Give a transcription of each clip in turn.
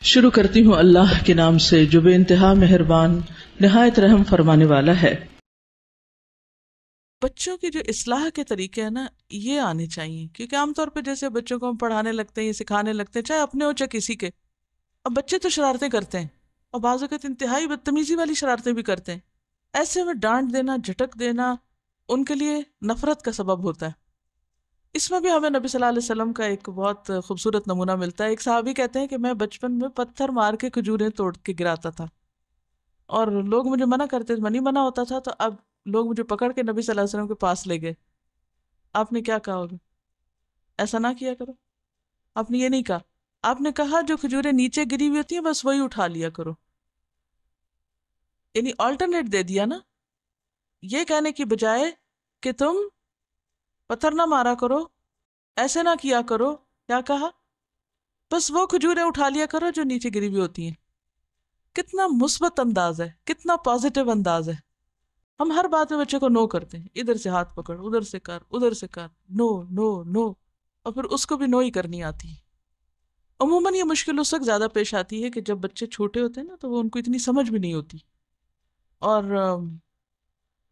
شروع کرتی ہوں اللہ کے نام سے جو بے انتہا مہربان نہایت رحم فرمانے والا ہے۔ بچوں کی جو اصلاح کے طریقے ہیں نا، یہ آنے چاہیے، کیونکہ عام طور پہ جیسے بچوں کو ہم پڑھانے لگتے ہیں یا سکھانے لگتے ہیں، چاہے اپنے ہو چاہے کسی کے، اب بچے تو شرارتیں کرتے ہیں اور بعض اوقات انتہائی بدتمیزی والی شرارتیں بھی کرتے ہیں۔ ایسے میں ڈانٹ دینا، جھٹک دینا ان کے لیے نفرت کا سبب ہوتا ہے۔ اس میں بھی ہمیں نبی صلی اللہ علیہ وسلم کا ایک بہت خوبصورت نمونہ ملتا ہے۔ ایک صحابی کہتے ہیں کہ میں بچپن میں پتھر مار کے کھجوریں توڑ کے گراتا تھا، اور لوگ مجھے منع کرتے تھے، منع ہوتا تھا، تو اب لوگ مجھے پکڑ کے نبی صلی اللہ علیہ وسلم کے پاس لے گئے۔ آپ نے کیا کہا ہوگا؟ ایسا نہ کیا کرو۔ آپ نے یہ نہیں کہا، آپ نے کہا جو کھجوریں نیچے گری ہوئی ہوتی ہیں بس وہی اٹھا لیا کرو، یعنی آلٹرنیٹ دے دیا نا، یہ کہنے کی بجائے کہ تم پتھر نہ مارا کرو، ایسے نہ کیا کرو، کیا کہا؟ بس وہ کھجوریں اٹھا لیا کرو جو نیچے گری ہوئی ہوتی ہیں۔ کتنا مثبت انداز ہے، کتنا پازیٹیو انداز ہے۔ ہم ہر بات میں بچے کو نو کرتے ہیں، ادھر سے ہاتھ پکڑ، ادھر سے کر، ادھر سے کر، نو نو نو، اور پھر اس کو بھی نو ہی کرنی آتی ہے۔ عموماً یہ مشکل اس وقت زیادہ پیش آتی ہے کہ جب بچے چھوٹے ہوتے ہیں نا، تو وہ ان کو اتنی سمجھ بھی نہیں ہوتی، اور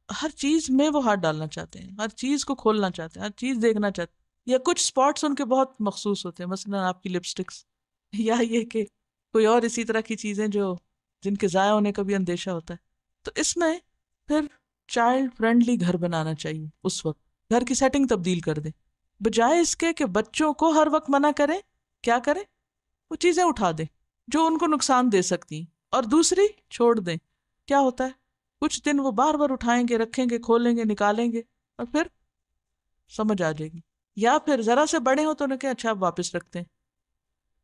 ہر چیز میں وہ ہاتھ ڈالنا چاہتے ہیں، ہر چیز کو کھولنا چاہتے ہیں، ہر چیز دیکھنا چاہتے ہیں، یا کچھ سپاٹس ان کے بہت مخصوص ہوتے ہیں، مثلا آپ کی لپسٹکس، یا یہ کہ کوئی اور اسی طرح کی چیزیں جو جن کے ضائع ہونے کا بھی اندیشہ ہوتا ہے۔ تو اس میں پھر چائلڈ فرینڈلی گھر بنانا چاہیے، اس وقت گھر کی سیٹنگ تبدیل کر دیں، بجائے اس کے کہ بچوں کو ہر وقت منع کریں، کیا کریں؟ وہ چیزیں اٹھا دیں جو ان کو نقصان دے سکتی ہیں، اور دوسری چھوڑ دیں۔ کیا ہوتا ہے؟ کچھ دن وہ بار بار اٹھائیں گے، رکھیں گے، کھولیں گے، نکالیں گے، اور پھر سمجھ آ جائے گی۔ یا پھر ذرا سے بڑے ہوں تو انہیں کہ اچھا اب واپس رکھتے ہیں،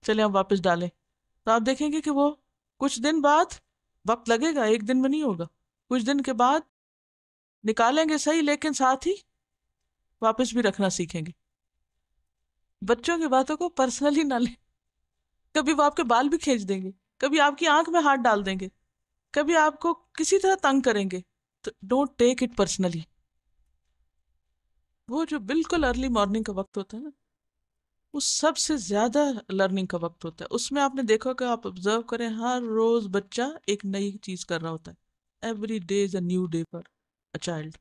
چلیں اب واپس ڈالیں، تو آپ دیکھیں گے کہ وہ کچھ دن بعد، وقت لگے گا، ایک دن میں نہیں ہوگا، کچھ دن کے بعد نکالیں گے صحیح، لیکن ساتھ ہی واپس بھی رکھنا سیکھیں گے۔ بچوں کی باتوں کو پرسنلی نہ لیں، کبھی وہ آپ کے بال بھی کھینچ دیں گے، کبھی آپ کی آنکھ میں ہاتھ ڈال دیں گے، کبھی آپ کو کسی طرح تنگ کریں گے، تو ڈونٹ ٹیک اٹ پرسنلی۔ وہ جو بالکل ارلی مارننگ کا وقت ہوتا ہے نا، وہ سب سے زیادہ لرننگ کا وقت ہوتا ہے۔ اس میں آپ نے دیکھا کہ آپ آبزرو کریں، ہر روز بچہ ایک نئی چیز کر رہا ہوتا ہے۔ Every day is a new day for a child,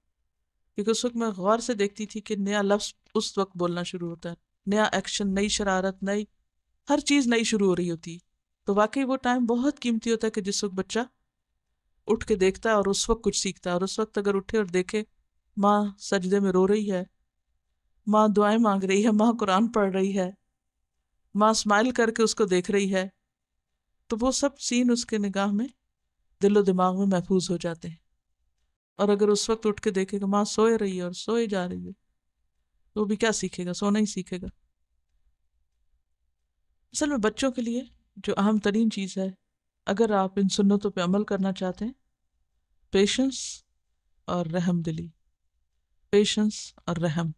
کیونکہ اس وقت میں غور سے دیکھتی تھی کہ نیا لفظ اس وقت بولنا شروع ہوتا ہے، نیا ایکشن، نئی شرارت، نئی ہر چیز نئی شروع ہو رہی ہوتی ہے۔ تو واقعی وہ ٹائم بہت قیمتی ہوتا ہے کہ جس وقت بچہ اٹھ کے دیکھتا ہے اور اس وقت کچھ سیکھتا ہے، اور اس وقت اگر اٹھے اور دیکھے ماں سجدے میں رو رہی ہے، ماں دعائیں مانگ رہی ہے، ماں قرآن پڑھ رہی ہے، ماں اسمائل کر کے اس کو دیکھ رہی ہے، تو وہ سب سین اس کے نگاہ میں، دل و دماغ میں محفوظ ہو جاتے ہیں۔ اور اگر اس وقت اٹھ کے دیکھے کہ ماں سوئے رہی ہے اور سوئے جا رہی ہے، تو وہ بھی کیا سیکھے گا؟ سونا ہی سیکھے گا۔ اصل میں بچوں کے لیے جو اہم ترین چیز ہے، اگر آپ ان سنتوں پہ عمل کرنا چاہتے ہیں، پیشنس اور رحم دلی، پیشنس اور رحم۔